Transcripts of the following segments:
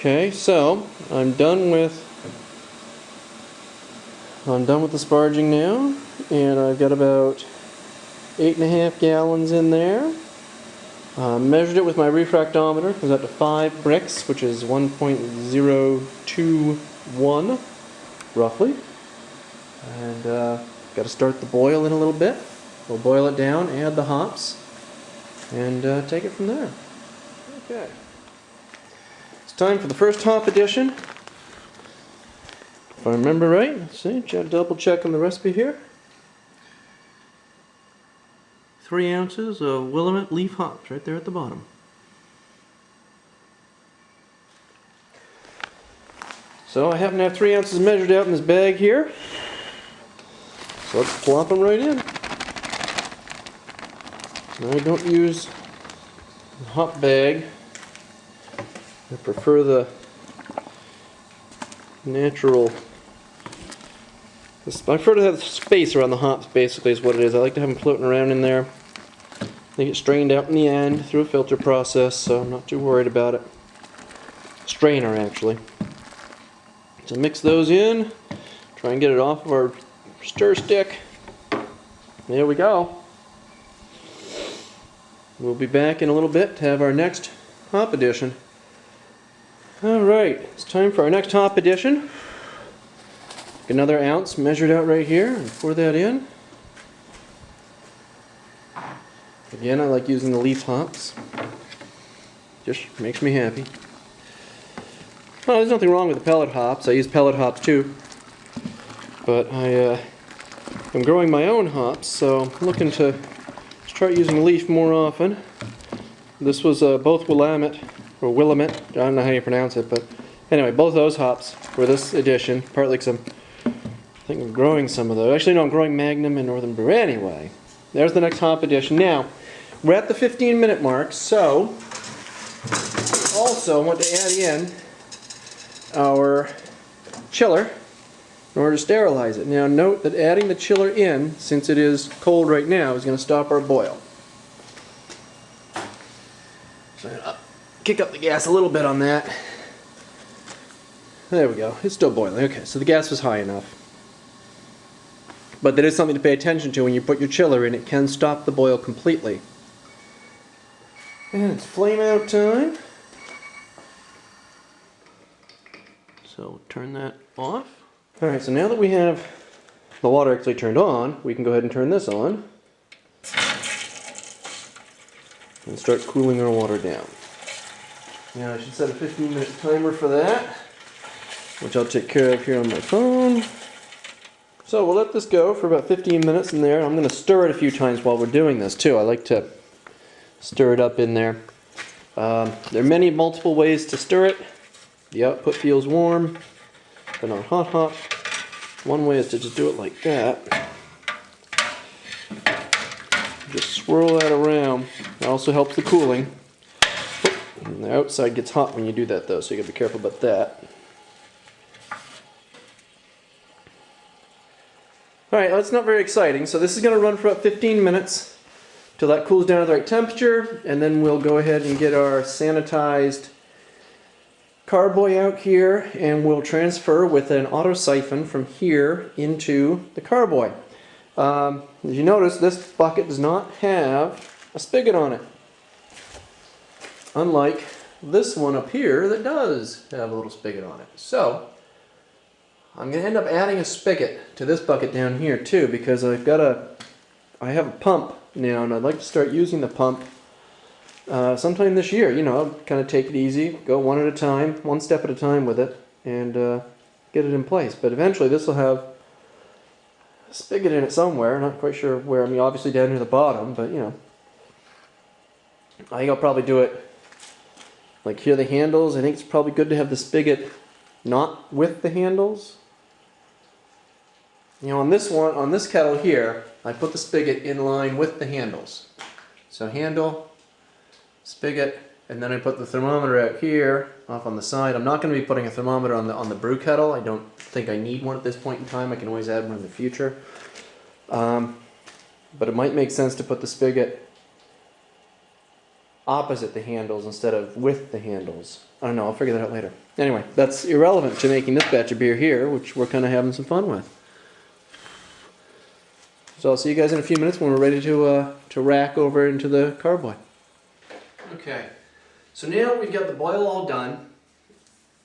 Okay, so I'm done with the sparging now, and I've got about 8.5 gallons in there. Measured it with my refractometer. It was up to 5 bricks, which is 1.021 roughly. And got to start the boil in a little bit. We'll boil it down, add the hops, and take it from there. Okay. It's time for the first hop addition. If I remember right, let's see, double check on the recipe here. 3 ounces of Willamette leaf hops right there at the bottom. So I happen to have 3 ounces measured out in this bag here. So let's plop them right in. Now I don't use the hop bag. I prefer the natural. I prefer to have space around the hops, basically, is what it is. I like to have them floating around in there. They get strained out in the end through a filter process, so I'm not too worried about it. Strainer, actually. So mix those in. Try and get it off of our stir stick. There we go. We'll be back in a little bit to have our next hop addition. Alright, it's time for our next hop addition. Another ounce measured out right here and pour that in. Again, I like using the leaf hops. Just makes me happy. Well, there's nothing wrong with the pellet hops. I use pellet hops too. But I'm growing my own hops, so I'm looking to start using leaf more often. This was both Willamette, or Willamette, I don't know how you pronounce it, but anyway, both those hops for this edition, partly because I think I'm growing some of those. Actually, no, I'm growing Magnum and Northern Brew. Anyway, there's the next hop addition. Now, we're at the 15-minute mark, so also I want to add in our chiller in order to sterilize it. Now, note that adding the chiller in, since it is cold right now, is going to stop our boil. So I'm going to kick up the gas a little bit on that. There we go. It's still boiling. Okay, so the gas was high enough. But that is something to pay attention to when you put your chiller in. It can stop the boil completely. And it's flame out time. So turn that off. Alright, so now that we have the water actually turned on, we can go ahead and turn this on. And start cooling our water down. Now I should set a 15-minute timer for that, which I'll take care of here on my phone. So we'll let this go for about 15 minutes in there. I'm going to stir it a few times while we're doing this too. I like to stir it up in there. There are multiple ways to stir it. The output feels warm, but not hot. One way is to just do it like that. Just swirl that around. It also helps the cooling. And the outside gets hot when you do that though, so you gotta be careful about that. Alright, well, that's not very exciting. So this is going to run for about 15 minutes till that cools down to the right temperature, and then we'll go ahead and get our sanitized carboy out here, and we'll transfer with an auto siphon from here into the carboy. As you notice, this bucket does not have a spigot on it, unlike this one up here that does have a little spigot on it. So I'm going to end up adding a spigot to this bucket down here too, because I have a pump now, and I'd like to start using the pump sometime this year. You know, kind of take it easy, go one at a time, one step at a time with it, and get it in place. But eventually this will have a spigot in it somewhere, not quite sure where. I mean, obviously down near the bottom, but you know. I think I'll probably do it like here, the handles. I think it's probably good to have the spigot not with the handles. You know, on this kettle here, I put the spigot in line with the handles. So handle, spigot, and then I put the thermometer out here, off on the side. I'm not going to be putting a thermometer on the brew kettle. I don't think I need one at this point in time. I can always add one in the future. But it might make sense to put the spigot opposite the handles instead of with the handles. I don't know, I'll figure that out later. Anyway, that's irrelevant to making this batch of beer here, which we're kind of having some fun with. So I'll see you guys in a few minutes when we're ready to rack over into the carboy. Okay, so now we've got the boil all done.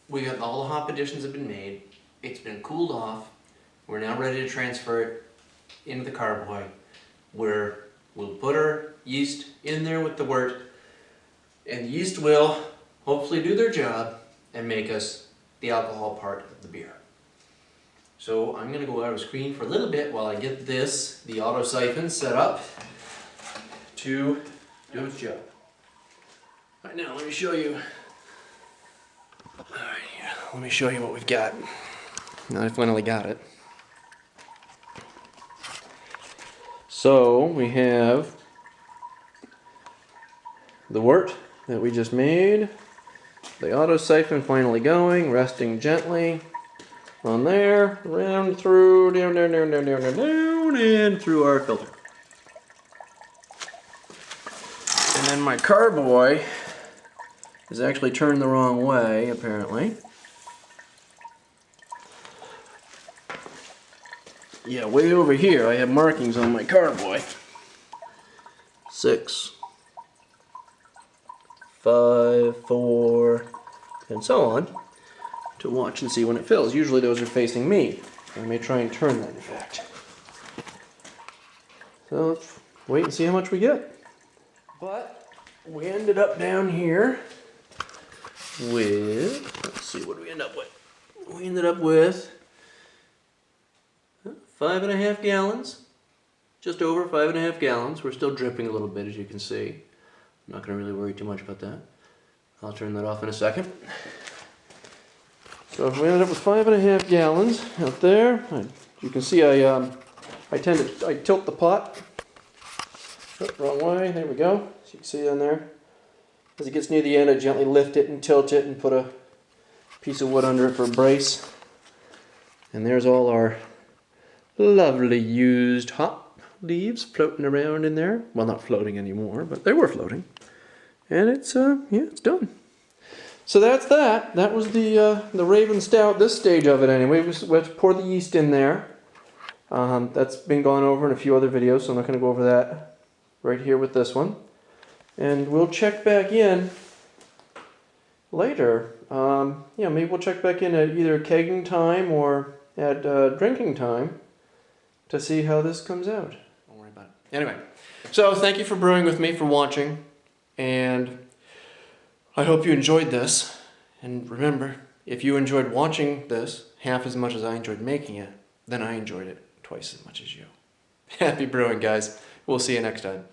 We got all the hop additions have been made. It's been cooled off. We're now ready to transfer it into the carboy, where we'll put our yeast in there with the wort, and the yeast will hopefully do their job and make us the alcohol part of the beer. So I'm going to go out of screen for a little bit while I get this, the auto siphon, set up to do its job. All right, now let me show you. All right, here, let me show you what we've got. Now I finally got it. So we have the wort that we just made, the auto siphon finally going, resting gently on there, around through, down, and through our filter. And then my carboy is actually turned the wrong way, apparently. Yeah, way over here I have markings on my carboy. 6, 5, 4, and so on, to watch and see when it fills. Usually those are facing me. I may try and turn that in fact. So let's wait and see how much we get. But we ended up down here with, let's see what we end up with. We ended up with 5.5 gallons. Just over 5.5 gallons. We're still dripping a little bit, as you can see. I'm not going to really worry too much about that. I'll turn that off in a second. So we ended up with 5.5 gallons out there. You can see I tilt the pot. Oh, wrong way. There we go. So you can see on there. As it gets near the end, I gently lift it and tilt it and put a piece of wood under it for a brace. And there's all our lovely used hop leaves floating around in there. Well, not floating anymore, but they were floating. And it's yeah, it's done. So that's that. That was the Raven Stout. This stage of it, anyway. We have to pour the yeast in there. That's been gone over in a few other videos, so I'm not going to go over that right here with this one. And we'll check back in later. Yeah, maybe we'll check back in at either kegging time or at drinking time to see how this comes out. Don't worry about it. Anyway, so thank you for brewing with me, for watching, and I hope you enjoyed this. And remember, if you enjoyed watching this half as much as I enjoyed making it, then I enjoyed it twice as much as you. Happy brewing, guys. We'll see you next time.